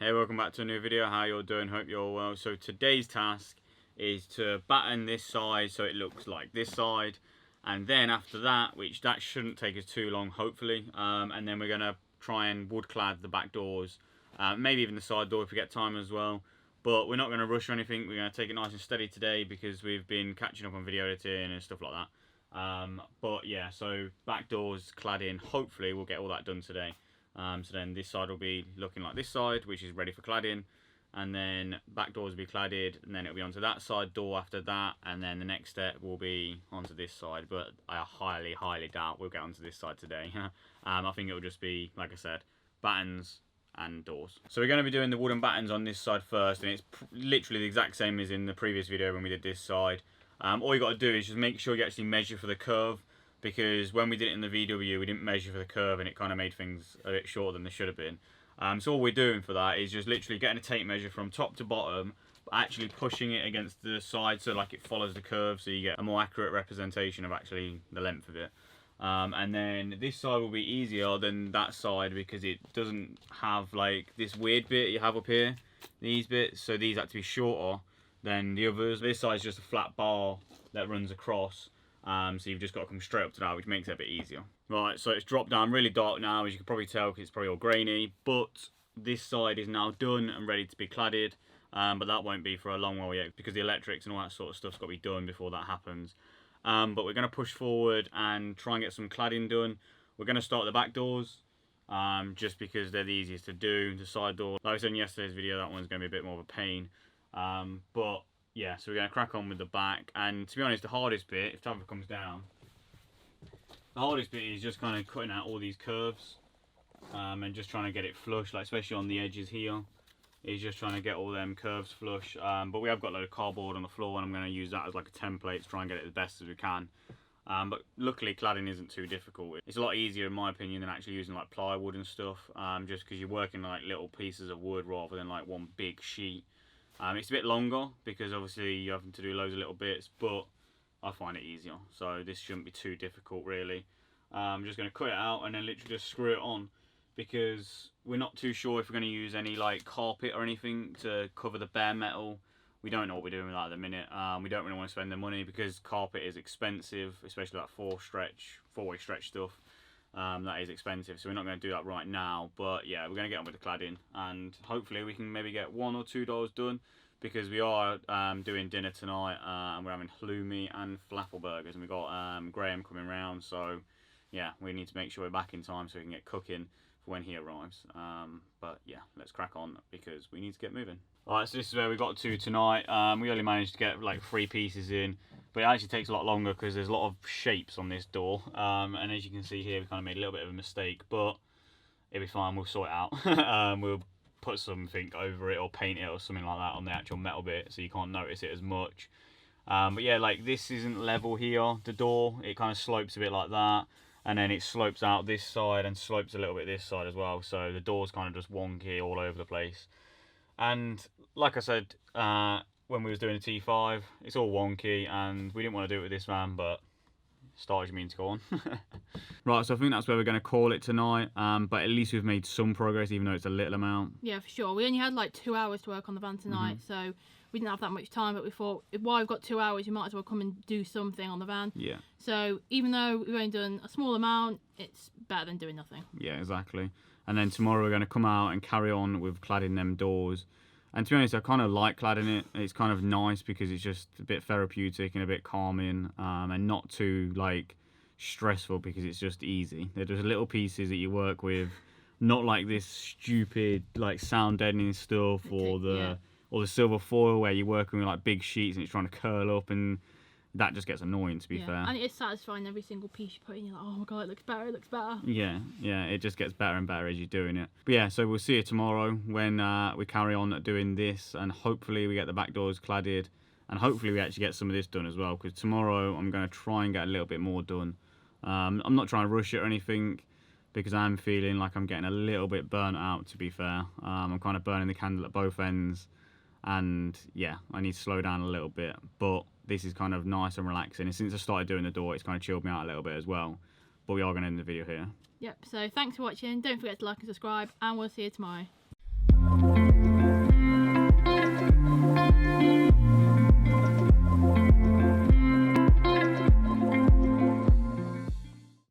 Hey, welcome back to a new video. How you're doing? Hope you're well. So today's task is to batten this side so it looks like this side, and then after that, which that shouldn't take us too long, hopefully, and then we're gonna try and wood clad the back doors, maybe even the side door if we get time as well. But we're not going to rush or anything. We're going to take it nice and steady today because we've been catching up on video editing and stuff like that. But yeah, so back doors clad in. Hopefully we'll get all that done today. So then this side will be looking like this side, which is ready for cladding, and then back doors will be cladded, and then it'll be onto that side door after that, and then the next step will be onto this side. But I highly doubt we'll get onto this side today. I think it'll just be, like I said, battens and doors. So we're going to be doing the wooden battens on this side first, and it's literally the exact same as in the previous video when we did this side. All you got to do is just make sure you actually measure for the curve, because when we did it in the VW we didn't measure for the curve and it kind of made things a bit shorter than they should have been. So all we're doing for that is just literally getting a tape measure from top to bottom, but actually pushing it against the side so like it follows the curve, so you get a more accurate representation of actually the length of it. And then this side will be easier than that side because it doesn't have like this weird bit you have up here, these bits, so these have to be shorter than the others. This side is just a flat bar that runs across, so you've just got to come straight up to that, which makes it a bit easier. Right, so it's dropped down really dark now, as you can probably tell, because it's probably all grainy, but this side is now done and ready to be cladded, but that won't be for a long while yet because the electrics and all that sort of stuff's got to be done before that happens. But we're going to push forward and try and get some cladding done. We're going to start the back doors, just because they're the easiest to do. The side door, like I said in yesterday's video, that one's going to be a bit more of a pain. But yeah, so we're going to crack on with the back. And to be honest, the hardest bit, if Tava comes down, the hardest bit is just kind of cutting out all these curves, and just trying to get it flush, like especially on the edges here. Is just trying to get all them curves flush, but we have got a load of cardboard on the floor and I'm going to use that as like a template to try and get it as best as we can. But luckily cladding isn't too difficult. It's a lot easier in my opinion than actually using like plywood and stuff, just because you're working like little pieces of wood rather than like one big sheet. It's a bit longer because obviously you're having to do loads of little bits, but I find it easier, so this shouldn't be too difficult really. I'm just going to cut it out and then literally just screw it on, because we're not too sure if we're going to use any like carpet or anything to cover the bare metal. We don't know what we're doing with that at the minute. We don't really want to spend the money because carpet is expensive, especially that four-way stretch stuff. That is expensive, so we're not going to do that right now. But yeah, we're going to get on with the cladding, and hopefully we can maybe get $1 or $2 done, because we are doing dinner tonight, and we're having halloumi and falafel burgers, and we've got Graham coming round, so yeah, we need to make sure we're back in time so we can get cooking for when he arrives. But yeah, let's crack on because we need to get moving. Alright, so this is where we got to tonight. We only managed to get like 3 pieces in, but it actually takes a lot longer because there's a lot of shapes on this door, and as you can see here we kind of made a little bit of a mistake, but it'll be fine, we'll sort it out. We'll put something over it or paint it or something like that on the actual metal bit so you can't notice it as much. But yeah, like this isn't level here, the door, it kind of slopes a bit like that, and then it slopes out this side and slopes a little bit this side as well, so the door's kind of just wonky all over the place. And like I said, when we was doing the T5, it's all wonky and we didn't want to do it with this van, but started you mean to go on. Right, so I think that's where we're going to call it tonight, but at least we've made some progress even though it's a little amount. Yeah, for sure. We only had like 2 hours to work on the van tonight, so we didn't have that much time, but we thought, while we've got 2 hours, you might as well come and do something on the van. Yeah. So even though we've only done a small amount, it's better than doing nothing. Yeah, exactly. And then tomorrow we're going to come out and carry on with cladding them doors. And to be honest, I kind of like cladding it. It's kind of nice because it's just a bit therapeutic and a bit calming, and not too like stressful because it's just easy. They're just little pieces that you work with, not like this stupid like sound deadening stuff or the silver foil where you're working with like big sheets and it's trying to curl up, and that just gets annoying, to be fair. And it's satisfying every single piece you put in. You're like, oh my god, it looks better, it looks better. Yeah, it just gets better and better as you're doing it. But yeah, so we'll see you tomorrow when we carry on doing this, and hopefully we get the back doors cladded, and hopefully we actually get some of this done as well, because tomorrow I'm going to try and get a little bit more done. I'm not trying to rush it or anything, because I'm feeling like I'm getting a little bit burnt out, to be fair. I'm kind of burning the candle at both ends, and yeah, I need to slow down a little bit, but this is kind of nice and relaxing, and since I started doing the door, it's kind of chilled me out a little bit as well. But we are going to end the video here. Yep, so thanks for watching, don't forget to like and subscribe, and we'll see you tomorrow.